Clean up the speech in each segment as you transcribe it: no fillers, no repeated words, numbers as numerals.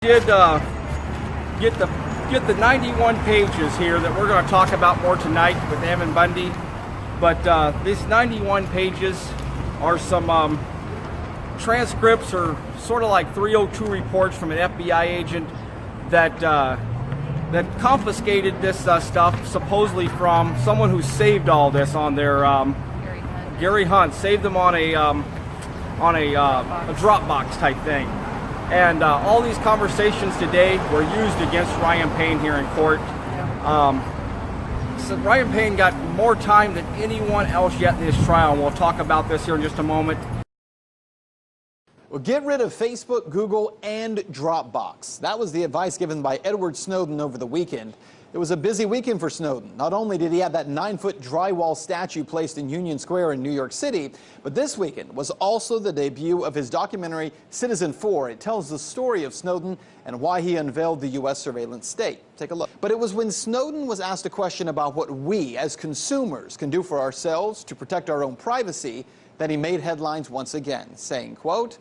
Did get the 91 pages here that we're going to talk about more tonight with Ammon Bundy, but these 91 pages are some transcripts or sort of like 302 reports from an FBI agent that that confiscated this stuff supposedly from someone who saved all this on their Gary Hunt saved them on a Dropbox type thing. And all these conversations today were used against Ryan Payne here in court. So Ryan Payne got more time than anyone else yet in this trial, and we'll talk about this here in just a moment. Well, get rid of Facebook, Google, and Dropbox. That was the advice given by Edward Snowden over the weekend. It was a busy weekend for Snowden. Not only did he have that 9-foot drywall statue placed in Union Square in New York City, but this weekend was also the debut of his documentary Citizen 4. It tells the story of Snowden and why he unveiled the U.S. surveillance state. Take a look. But it was when Snowden was asked a question about what we as consumers can do for ourselves to protect our own privacy that he made headlines once again, saying, quote,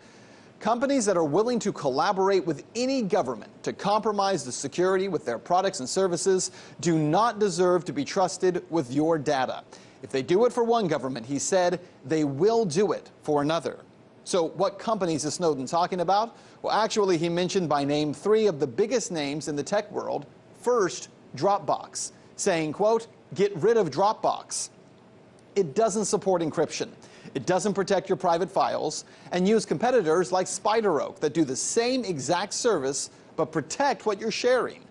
"Companies that are willing to collaborate with any government to compromise the security with their products and services do not deserve to be trusted with your data. If they do it for one government," he said, "they will do it for another." So what companies is Snowden talking about? Well, actually, he mentioned by name 3 of the biggest names in the tech world. First, Dropbox, saying, quote, "Get rid of Dropbox. It doesn't support encryption. It doesn't protect your private files, and use competitors like SpiderOak that do the same exact service but protect what you're sharing."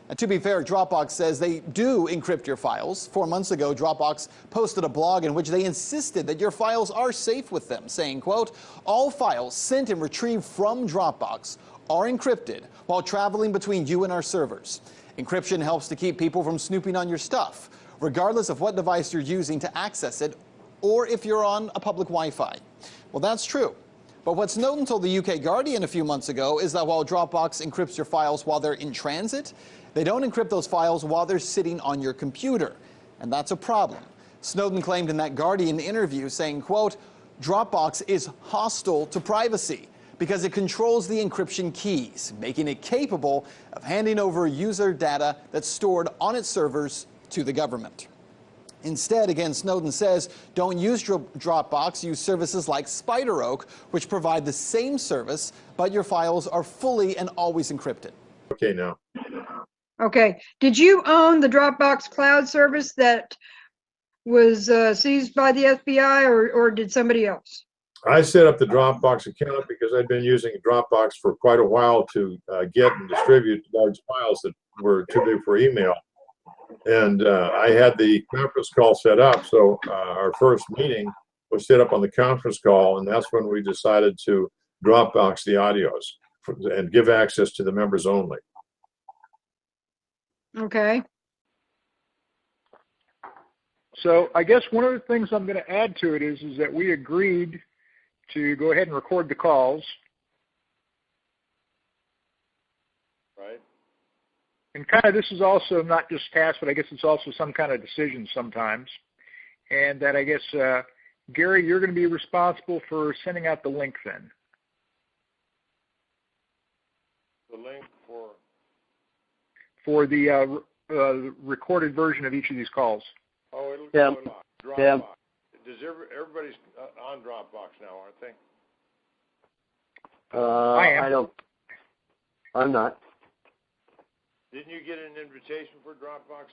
And to be fair, Dropbox says they do encrypt your files. 4 months ago, Dropbox posted a blog in which they insisted that your files are safe with them, saying, quote, "All files sent and retrieved from Dropbox are encrypted while traveling between you and our servers. Encryption helps to keep people from snooping on your stuff, regardless of what device you're using to access it, or if you're on a public Wi-Fi." Well, that's true. But what Snowden told the UK Guardian a few months ago is that while Dropbox encrypts your files while they're in transit, they don't encrypt those files while they're sitting on your computer. And that's a problem. Snowden claimed in that Guardian interview saying, quote, "Dropbox is hostile to privacy because it controls the encryption keys, making it capable of handing over user data that's stored on its servers to the government." Instead, again, Snowden says, don't use Dropbox, use services like SpiderOak, which provide the same service, but your files are fully and always encrypted. Okay, now. Okay. Did you own the Dropbox cloud service that was seized by the FBI, or did somebody else? I set up the Dropbox account because I'd been using Dropbox for quite a while to get and distribute large files that were too big for email. And I had the conference call set up, so our first meeting was set up on the conference call, and that's when we decided to Dropbox the audios and give access to the members only. Okay. So I guess one of the things I'm going to add to it is that we agreed to go ahead and record the calls. Right. And kind of this is also not just task, but I guess it's also some kind of decision sometimes. And that I guess, Gary, you're going to be responsible for sending out the link then. The link for? For the recorded version of each of these calls. Oh, it'll go on Dropbox. Yeah. Does everybody's on Dropbox now, aren't they? I am. I'm not. Didn't you get an invitation for Dropbox?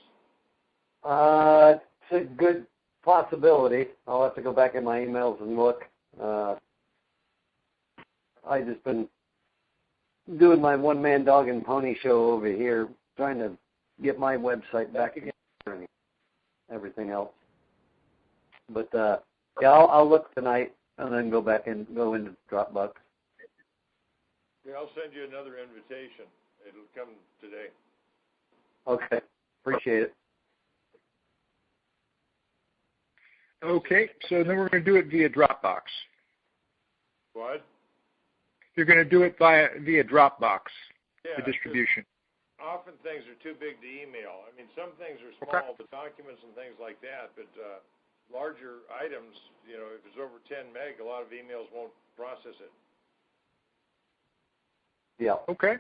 It's a good possibility. I'll have to go back in my emails and look. I just been doing my one-man dog and pony show over here, trying to get my website back again and everything else. But yeah, I'll look tonight and then go back and go into Dropbox. Yeah, I'll send you another invitation. It'll come today. Okay, appreciate it. Okay, so then we're going to do it via Dropbox. What? You're going to do it via Dropbox, Yeah, the distribution. Often things are too big to email. I mean, some things are small, Okay. the documents and things like that, but larger items, you know, if it's over 10 meg, a lot of emails won't process it. Yeah. Okay.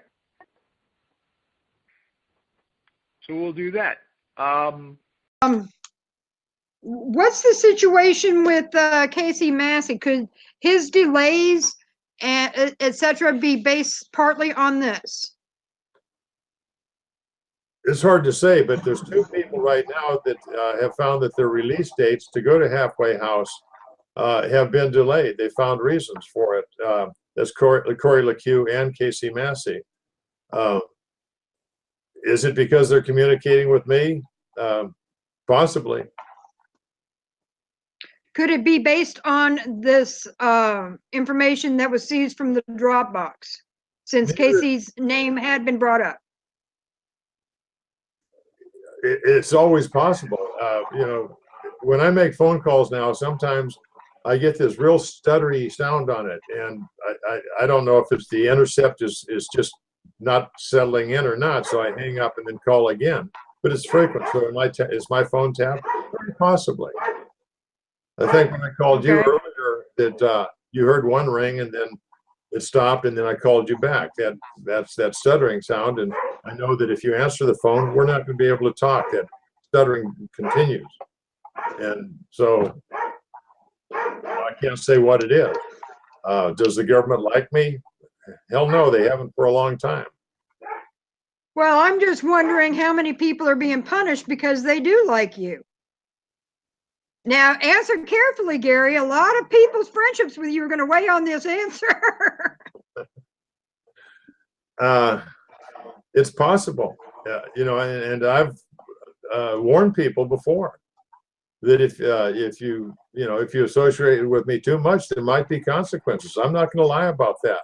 So we'll do that. What's the situation with Casey Massey? Could his delays and et cetera be based partly on this? It's hard to say, but there's two people right now that have found that their release dates to go to Halfway House have been delayed. They found reasons for it. That's Corey LeCue and Casey Massey. Is it because they're communicating with me? Possibly. Could it be based on this information that was seized from the Dropbox, since Casey's name had been brought up? It's always possible. You know, when I make phone calls now, sometimes I get this real stuttery sound on it, and I don't know if it's the intercept is just not settling in or not, so I hang up and then call again. But it's frequent. So is my phone tapped? Very possibly. I think when I called you earlier that you heard one ring and then it stopped, and then I called you back. That's that stuttering sound, and I know that if you answer the phone, we're not going to be able to talk. That stuttering continues, and so I can't say what it is. Does the government like me? Hell no, they haven't for a long time. Well, I'm just wondering how many people are being punished because they do like you. Now, answer carefully, Gary. A lot of people's friendships with you are going to weigh on this answer. It's possible, you know, and I've warned people before that if you associate with me too much, there might be consequences. I'm not going to lie about that.